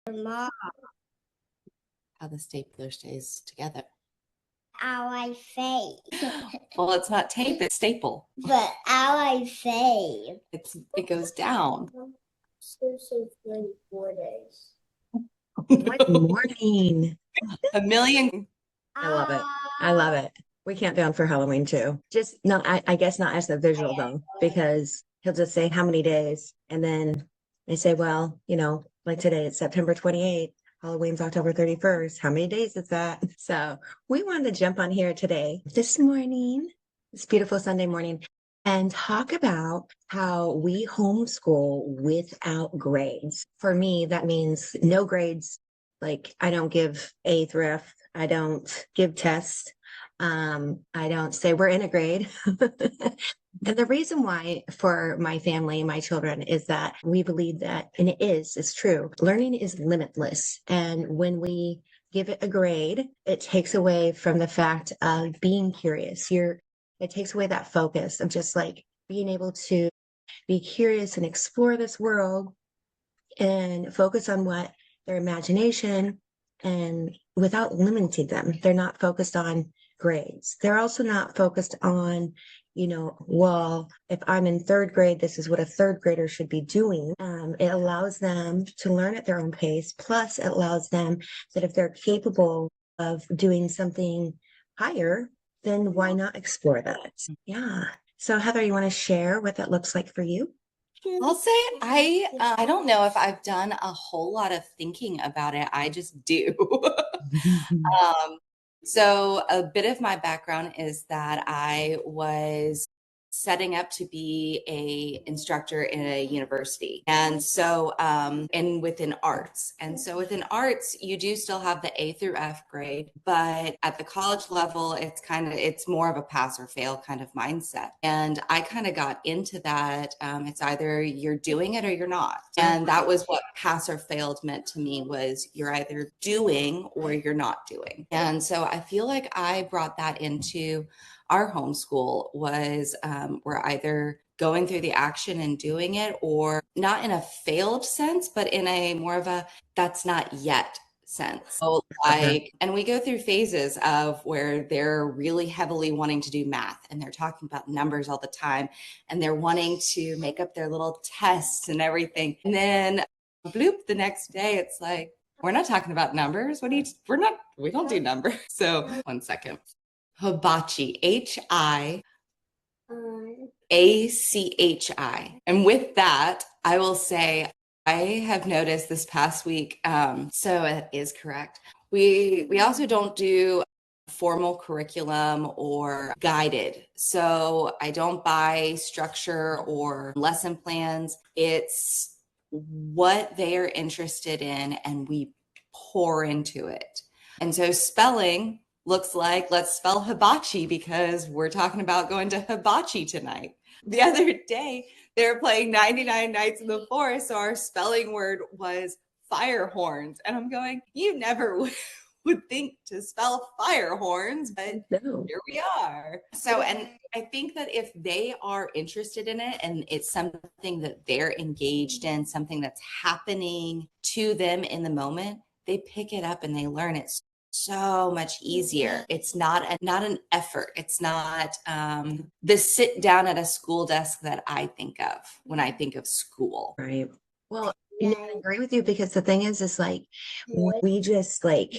Mom, How the stapler stays together. our face. Well, it's not tape, it's staple. But our face. It goes down. Still say 34 days. Good morning. A million. I love it. I love it. We count down for Halloween too. Just no, I guess not as the visual though, because he'll just say how many days. And then they say, well, like today it's September 28th. Halloween's October 31st. How many days is that? So we wanted to jump on here today, this morning, this beautiful Sunday morning, and talk about how we homeschool without grades. For me, that means no grades. Like I don't give A through F. I don't give tests. I don't say we're in a grade. And the reason why for my family and my children is that we believe that, and it's true, learning is limitless. And when we give it a grade, it takes away from the fact of being curious. It takes away that focus of just like being able to be curious and explore this world and focus on what their imagination and without limiting them. They're not focused on grades. They're also not focused on, well, if I'm in third grade, this is what a third grader should be doing. It allows them to learn at their own pace. Plus, it allows them that if they're capable of doing something higher, then why not explore that? Yeah. So Heather, you want to share what that looks like for you? I'll say I don't know if I've done a whole lot of thinking about it. I just do. So a bit of my background is that I was setting up to be a instructor in a university. And so and within arts. And so within arts, you do still have the A through F grade, but at the college level, it's more of a pass or fail kind of mindset. And I kind of got into that. It's either you're doing it or you're not. And that was what pass or failed meant to me, was you're either doing or you're not doing. And so I feel like I brought that into our homeschool. Was we're either going through the action and doing it, or not in a failed sense, but in a more of a that's not yet sense. So and we go through phases of where they're really heavily wanting to do math and they're talking about numbers all the time and they're wanting to make up their little tests and everything. And then bloop, the next day it's like, we're not talking about numbers. We don't do numbers. So 1 second. Hibachi, Hiachi. And with that, I will say I have noticed this past week, so it is correct. We also don't do formal curriculum or guided. So I don't buy structure or lesson plans. It's what they are interested in and we pour into it. And so spelling looks like, let's spell hibachi because we're talking about going to hibachi tonight. The other day, they were playing 99 Nights in the Forest, so our spelling word was fire horns. And I'm going, you never would think to spell fire horns, but No. here we are. So, and I think that if they are interested in it and it's something that they're engaged in, something that's happening to them in the moment, they pick it up and they learn it so much easier. It's not an effort. It's not the sit down at a school desk that I think of when I think of school. Right. Well, I agree with you because the thing is like when we just like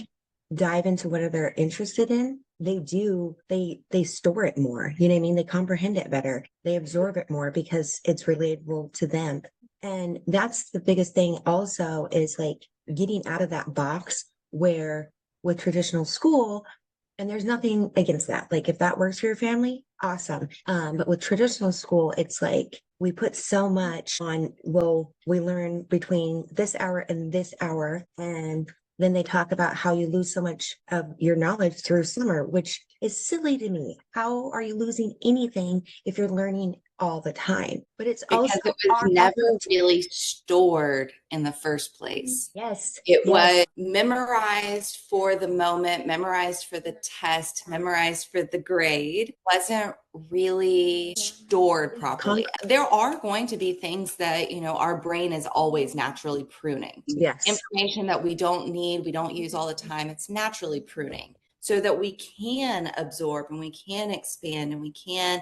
dive into what they're interested in, they store it more. You know what I mean? They comprehend it better. They absorb it more because it's relatable to them. And that's the biggest thing also is like getting out of that box where with traditional school, and there's nothing against that. Like if that works for your family, awesome. But with traditional school, it's like we put so much on, well, we learn between this hour and this hour. And then they talk about how you lose so much of your knowledge through summer, which is silly to me. How are you losing anything if you're learning all the time, but it's because also it was our never effort. really stored in the first place. Yes. It Yes. was memorized for the moment, memorized for the test, memorized for the grade. Wasn't really stored properly. There are going to be things that, our brain is always naturally pruning. Yes. Information that we don't need, we don't use all the time, it's naturally pruning so that we can absorb and we can expand and we can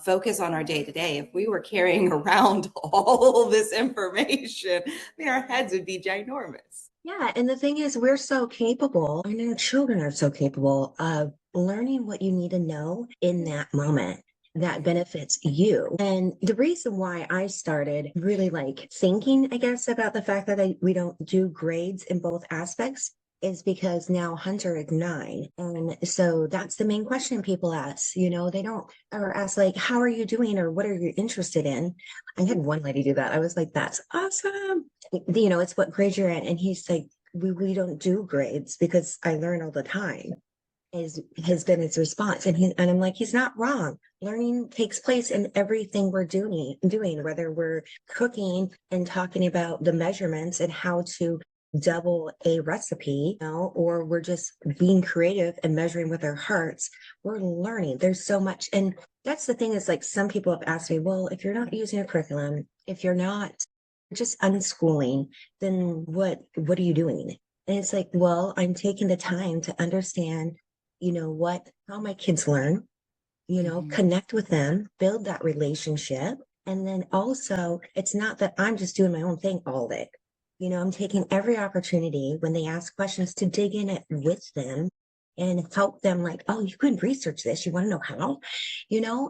focus on our day to day. If we were carrying around all this information, our heads would be ginormous. Yeah. And the thing is, we're so capable, and our children are so capable of learning what you need to know in that moment that benefits you. And the reason why I started really like thinking, I guess, about the fact that we don't do grades in both aspects is because now Hunter is 9. And so that's the main question people ask. They don't ever ask, like, how are you doing or what are you interested in? I had one lady do that. I was like, that's awesome. It's what grade you're in. And he's like, we don't do grades because I learn all the time, has been his response. And I'm like, he's not wrong. Learning takes place in everything we're doing, whether we're cooking and talking about the measurements and how to double a recipe, or we're just being creative and measuring with our hearts. We're learning. There's so much. And that's the thing is, like, some people have asked me, well, if you're not using a curriculum, if you're not just unschooling, then what are you doing? And it's like, well, I'm taking the time to understand, how my kids learn, connect with them, build that relationship. And then also, it's not that I'm just doing my own thing all day. I'm taking every opportunity when they ask questions to dig in it with them and help them, like, oh, you could research this. You want to know how,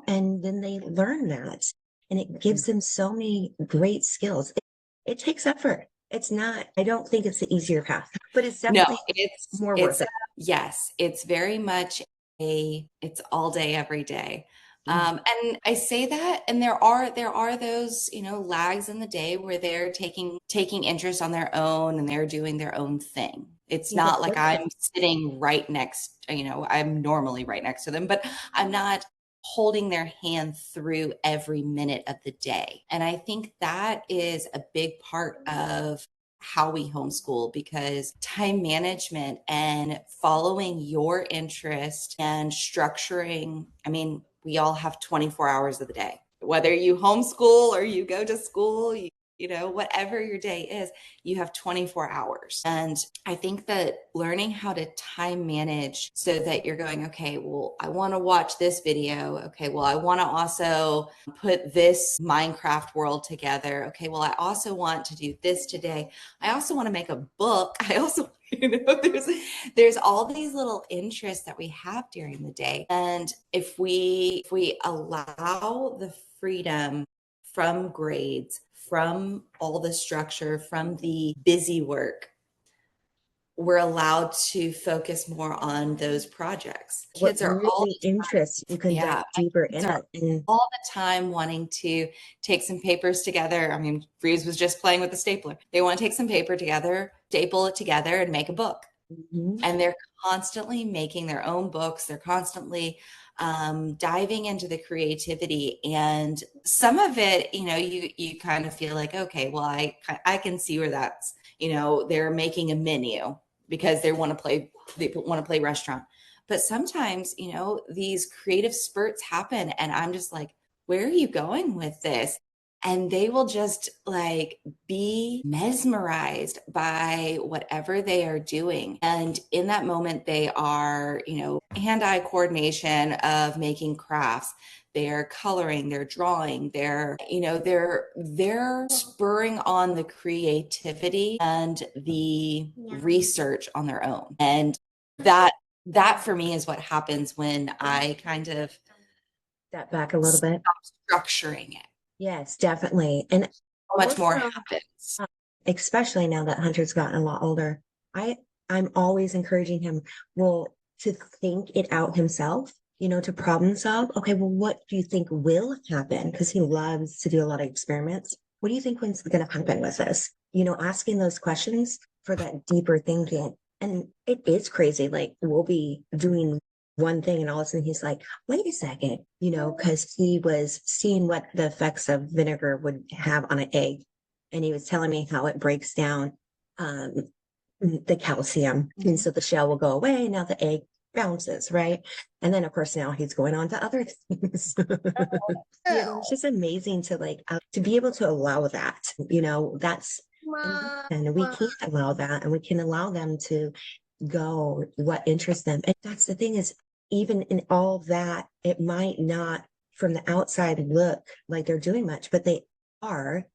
and then they learn that. And it gives them so many great skills. It takes effort. It's not, I don't think it's the easier path, but it's No, definitely more worth it. Yes, it's very much it's all day, every day. And I say that, and there are those, lags in the day where they're taking interest on their own and they're doing their own thing. It's not like I'm sitting right next, I'm normally right next to them, but I'm not holding their hand through every minute of the day. And I think that is a big part of how we homeschool, because time management and following your interest and structuring, we all have 24 hours of the day, whether you homeschool or you go to school, whatever your day is, you have 24 hours. And I think that learning how to time manage so that you're going, okay, well, I want to watch this video. Okay, well, I want to also put this Minecraft world together. Okay, well, I also want to do this today. I also want to make a book. I also, there's all these little interests that we have during the day. And if we allow the freedom from grades, from all the structure, from the busy work, we're allowed to focus more on those projects. Kids are all really interests you can dive deeper in it. And all the time wanting to take some papers together. Breeze was just playing with the stapler. They want to take some paper together, staple it together, and make a book. And they're constantly making their own books. They're constantly diving into the creativity, and some of it, you kind of feel like, okay, well, I can see where that's, they're making a menu because they want to play restaurant. But sometimes, these creative spurts happen, and I'm just like, where are you going with this? And they will just like be mesmerized by whatever they are doing. And in that moment, they are, hand-eye coordination of making crafts. They're coloring, they're drawing, they're spurring on the creativity and the research on their own. And that for me is what happens when I kind of step back a little bit, structuring it. Yes, definitely. And So much more happens. Especially now that Hunter's gotten a lot older. I'm always encouraging him, to think it out himself, to problem solve. Okay, well, what do you think will happen? Because he loves to do a lot of experiments. What do you think what's going to happen with this? Asking those questions for that deeper thinking. And it is crazy. Like, we'll be doing one thing, and all of a sudden he's like, wait a second, because he was seeing what the effects of vinegar would have on an egg. And he was telling me how it breaks down um, the calcium. And so the shell will go away. Now the egg bounces, right? And then, of course, now he's going on to other things. It's just amazing to to be able to allow that, that's, and we can't allow that. And we can allow them to go what interests them. And that's the thing is, even in all that, it might not from the outside look like they're doing much, but are,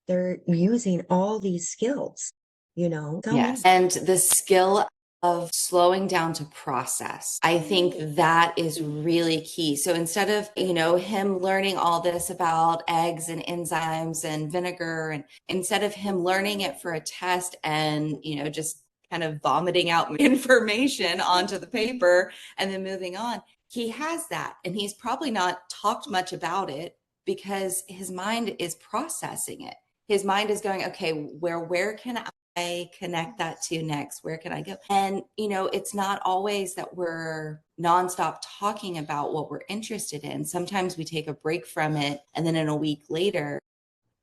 they're using all these skills, so Yes. And the skill of slowing down to process, I think that is really key. So instead of, him learning all this about eggs and enzymes and vinegar, and instead of him learning it for a test and, just kind of vomiting out information onto the paper and then moving on, he has that. And he's probably not talked much about it because his mind is processing it. His mind is going, okay, where can I connect that to next? Where can I go? And, it's not always that we're nonstop talking about what we're interested in. Sometimes we take a break from it. And then in a week later,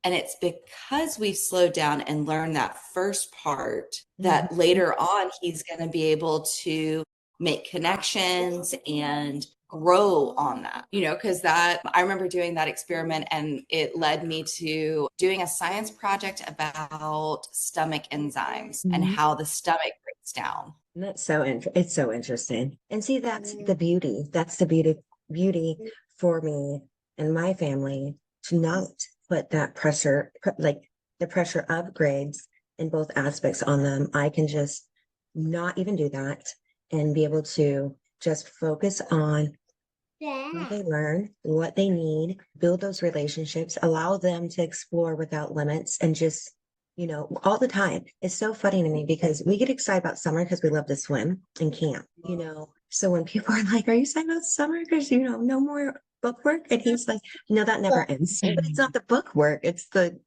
and it's because we've slowed down and learned that first part that later on, he's going to be able to make connections and grow on that, because I remember doing that experiment and it led me to doing a science project about stomach enzymes and how the stomach breaks down. That's so it's so interesting. And see, that's the beauty. That's the beauty for me and my family to not put that pressure, like the pressure of grades in both aspects on them. I can just not even do that and be able to just focus on what they learn, what they need, build those relationships, allow them to explore without limits, and just, all the time. It's so funny to me because we get excited about summer because we love to swim and camp, So when people are like, are you excited about summer? Because, no more book work. And he's like, no, that never ends. But it's not the book work. It's the,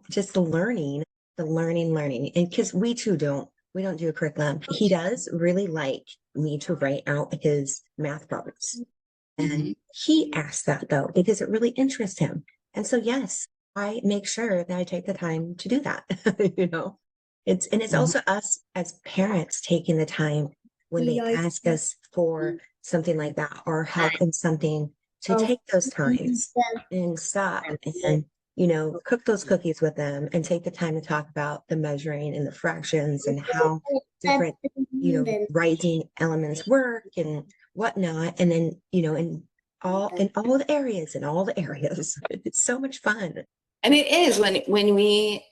just the learning. And because we don't do a curriculum. He does really like me to write out his math problems. And he asked that though, because it really interests him. And so, yes, I make sure that I take the time to do that. It's also us as parents taking the time when they ask us for something like that or help in something to take those times and stop and, cook those cookies with them and take the time to talk about the measuring and the fractions and how different, rising elements work and whatnot. And then, in all the areas, it's so much fun. And it is when we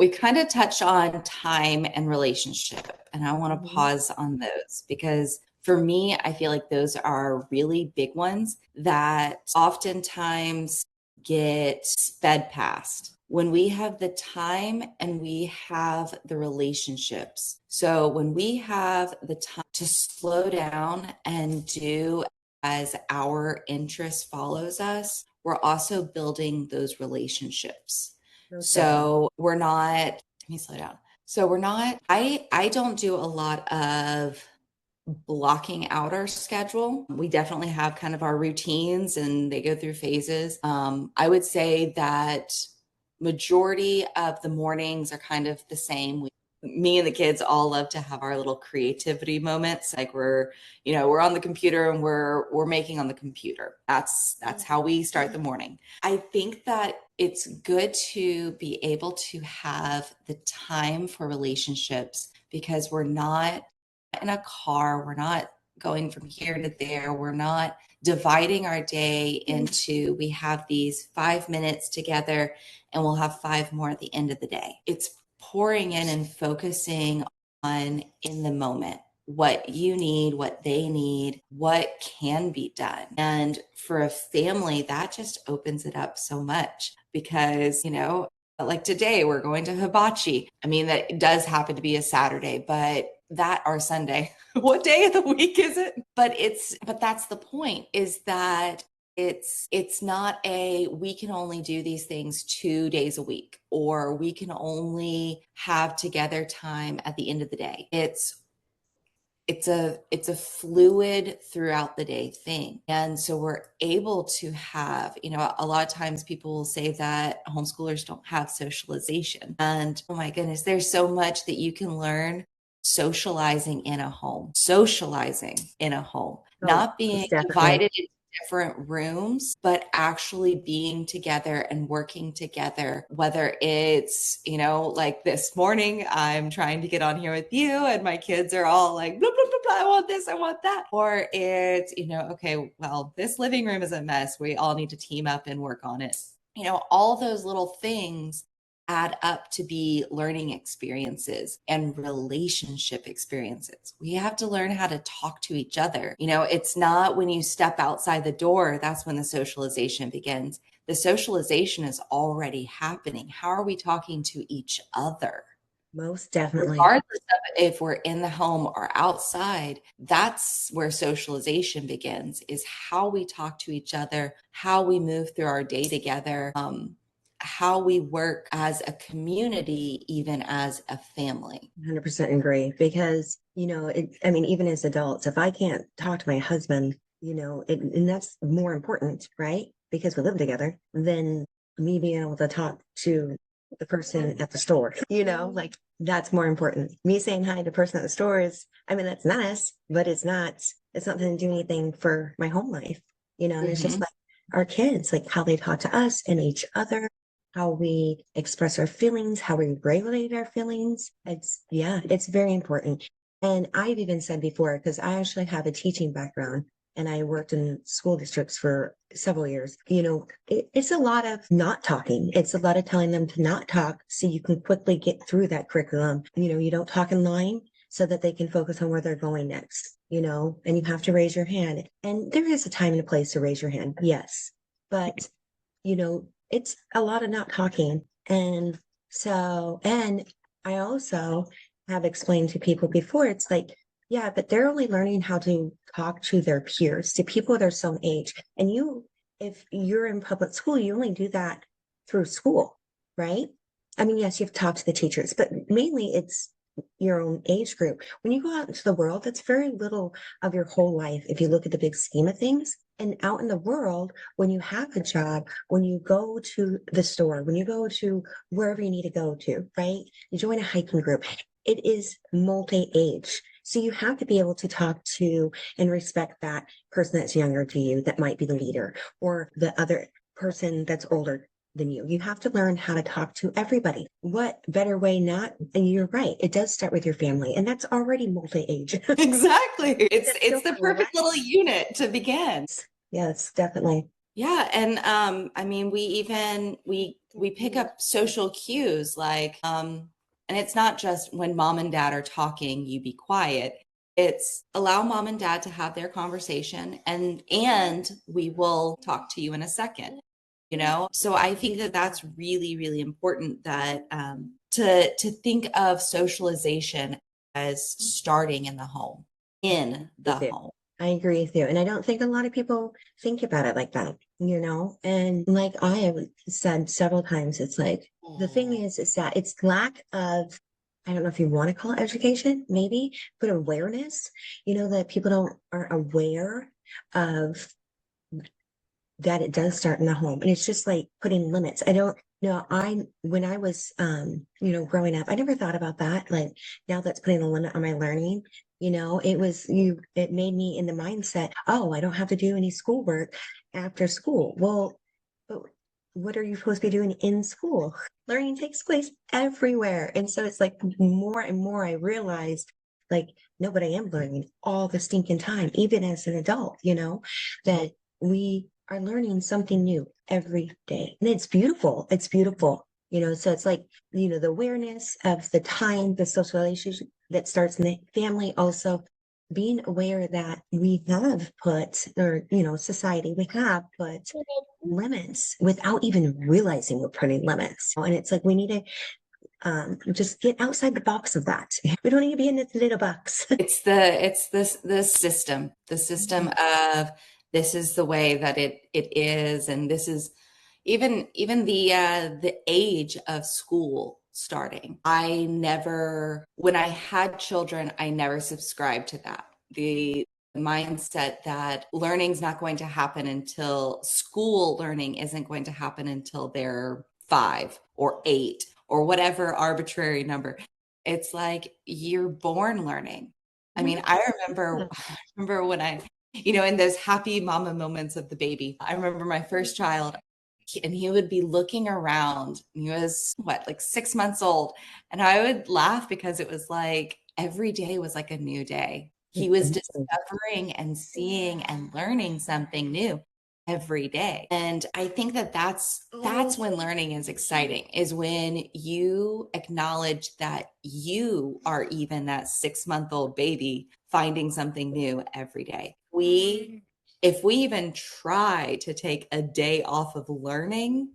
kind of touch on time and relationship, and I want to pause on those because for me, I feel like those are really big ones that oftentimes get sped past when we have the time and we have the relationships. So when we have the time to slow down and do as our interest follows us, we're also building those relationships. Okay. So we're not, let me slow down. So we're not, I don't do a lot of blocking out our schedule. We definitely have kind of our routines and they go through phases. I would say that majority of the mornings are kind of the same. Me and the kids all love to have our little creativity moments. Like we're on the computer and we're making on the computer. That's how we start the morning. I think that it's good to be able to have the time for relationships because we're not in a car. We're not going from here to there. We're not dividing our day into, we have these 5 minutes together and we'll have 5 more at the end of the day. It's pouring in and focusing on in the moment, what you need, what they need, what can be done. And for a family, that just opens it up so much because, like today we're going to hibachi. I mean, that does happen to be a Saturday, but that or Sunday. What day of the week is it? But that's the point is that it's not we can only do these things 2 days a week, or we can only have together time at the end of the day. It's it's a fluid throughout the day thing. And so we're able to have, a lot of times people will say that homeschoolers don't have socialization. And oh my goodness, there's so much that you can learn socializing in a home, not being divided into different rooms, but actually being together and working together. Whether it's, like this morning, I'm trying to get on here with you and my kids are all like, blah, blah, blah, blah, I want this, I want that. Or it's, okay, well, this living room is a mess. We all need to team up and work on it. All those little things add up to be learning experiences and relationship experiences. We have to learn how to talk to each other. It's not when you step outside the door, that's when the socialization begins. The socialization is already happening. How are we talking to each other? Most definitely. Regardless of if we're in the home or outside, that's where socialization begins, is how we talk to each other, how we move through our day together, how we work as a community, even as a family. 100% agree, because, even as adults, if I can't talk to my husband, and that's more important, right? Because we live together, than me being able to talk to the person at the store, like that's more important. Me saying hi to the person at the store that's nice, but it's not going to do anything for my home life, and it's just like our kids, like how they talk to us and each other, how we express our feelings, how we regulate our feelings. It's very important. And I've even said before, because I actually have a teaching background and I worked in school districts for several years, it's a lot of not talking. It's a lot of telling them to not talk so you can quickly get through that curriculum. You don't talk in line so that they can focus on where they're going next, and you have to raise your hand. And there is a time and a place to raise your hand. Yes. But, it's a lot of not talking. And I also have explained to people before, it's like, yeah, but they're only learning how to talk to their peers, to people their own age. And if you're in public school, you only do that through school, right? Yes, you have to talk to the teachers, but mainly it's your own age group. When you go out into the world, that's very little of your whole life if you look at the big scheme of things. And out in the world, when you have a job, when you go to the store, when you go to wherever you need to go to, right? You join a hiking group. It is multi-age. So you have to be able to talk to and respect that person that's younger to you, that might be the leader, or the other person that's older than you. You have to learn how to talk to everybody. What better way not? And you're right. It does start with your family, and that's already multi-age. Exactly. It's the perfect little unit to begin. Yes, definitely. Yeah. And we pick up social cues like, and it's not just when mom and dad are talking, you be quiet. It's allow mom and dad to have their conversation and we will talk to you in a second. So I think that that's really, really important, that to think of socialization as starting in the home, home. I agree with you. And I don't think a lot of people think about it like that, and like I have said several times, it's like, the thing is that it's lack of, I don't know if you want to call it education, maybe, but awareness, that people aren't aware of that it does start in the home. And it's just like putting limits. I don't know. When I was, growing up, I never thought about that. Like, now that's putting a limit on my learning. It made me in the mindset, oh, I don't have to do any schoolwork after school. Well, but what are you supposed to be doing in school? Learning takes place everywhere. And so it's like more and more I realized, like, no, but I am learning all the stinking time, even as an adult, that we are learning something new every day. And it's beautiful. It's beautiful. So it's like, the awareness of the time, the social relationship that starts in the family, also being aware that we have put, or, society, we have put limits without even realizing we're putting limits. And it's like, we need to just get outside the box of that. We don't need to be in this little box. It's the system of, this is the way that it is. And this is even the age of school starting. When I had children, I never subscribed to that. The mindset that learning's not going to happen until school learning isn't going to happen until they're 5 or 8 or whatever arbitrary number. It's like you're born learning. I mean, I remember when in those happy mama moments of the baby. I remember my first child, and he would be looking around. He was like 6 months old, and I would laugh because it was like every day was like a new day. He was discovering and seeing and learning something new every day. And I think that that's when learning is exciting, is when you acknowledge that you are even that 6-month-old baby finding something new every day. If we even try to take a day off of learning,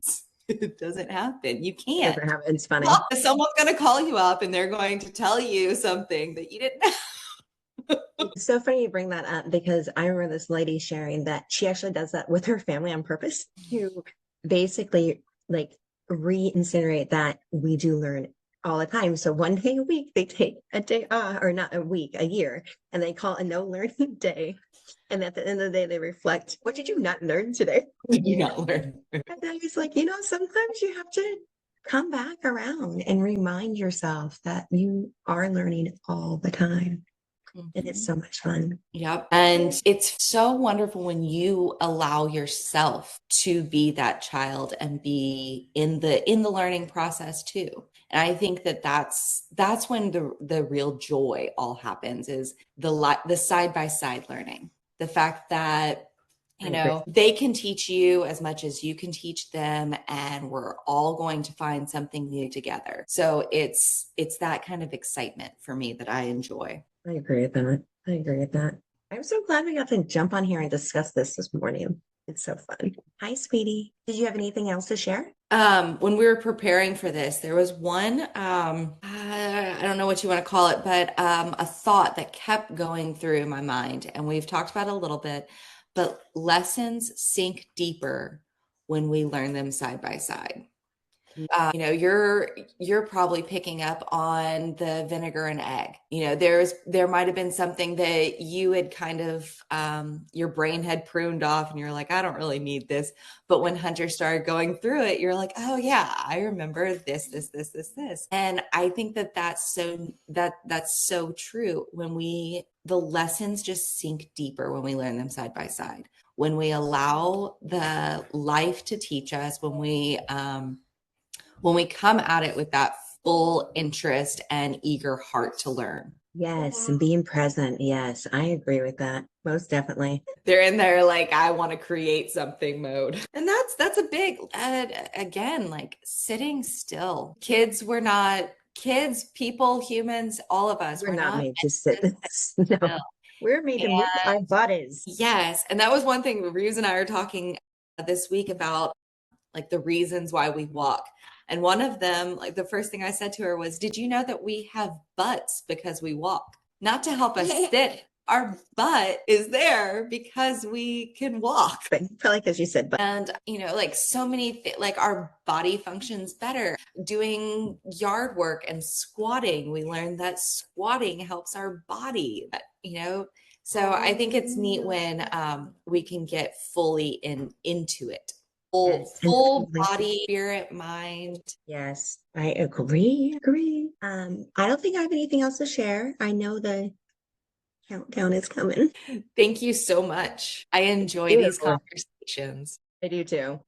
it doesn't happen. You can't. It's funny. Someone's going to call you up and they're going to tell you something that you didn't know. It's so funny you bring that up, because I remember this lady sharing that she actually does that with her family on purpose to basically like re-incinerate that we do learn all the time. So one day a week they take a day off, or not a week, a year, and they call a no learning day. And at the end of the day, they reflect, what did you not learn today? Did you not learn? And I was like, sometimes you have to come back around and remind yourself that you are learning all the time. And it's so much fun. Yep. And it's so wonderful when you allow yourself to be that child and be in the learning process too. And I think that that's when the real joy all happens, is the side-by-side learning. The fact that they can teach you as much as you can teach them, and we're all going to find something new together. So it's that kind of excitement for me that I enjoy. I agree with that. I'm so glad we got to jump on here and discuss this morning. It's so fun. Hi, sweetie. Did you have anything else to share? When we were preparing for this, there was one, I don't know what you want to call it, but a thought that kept going through my mind. And we've talked about it a little bit, but lessons sink deeper when we learn them side by side. You're probably picking up on the vinegar and egg. There might have been something that you had kind of your brain had pruned off, and you're like, I don't really need this. But when Hunter started going through it, you're like, oh yeah, I remember this. And I think that's so true. The lessons just sink deeper when we learn them side by side. When we allow the life to teach us, when we come at it with that full interest and eager heart to learn. Yes, and being present. Yes, I agree with that. Most definitely. They're in there like, I want to create something mode. And that's a big, again, like sitting still. Kids, people, humans, all of us. We're not made to sit. No, we're made to move our bodies. Yes. And that was one thing Ruse and I were talking this week about, like the reasons why we walk. And one of them, like the first thing I said to her was, did you know that we have butts because we walk? Not to help us sit. Our butt is there because we can walk. Probably because you said butt. And, like so many, like our body functions better. Doing yard work and squatting, we learned that squatting helps our body, So I think it's neat when we can get fully into it. Full body, spirit, mind. Yes, I agree. I don't think I have anything else to share. I know the countdown is coming. Thank you so much. I enjoy these conversations. I do too.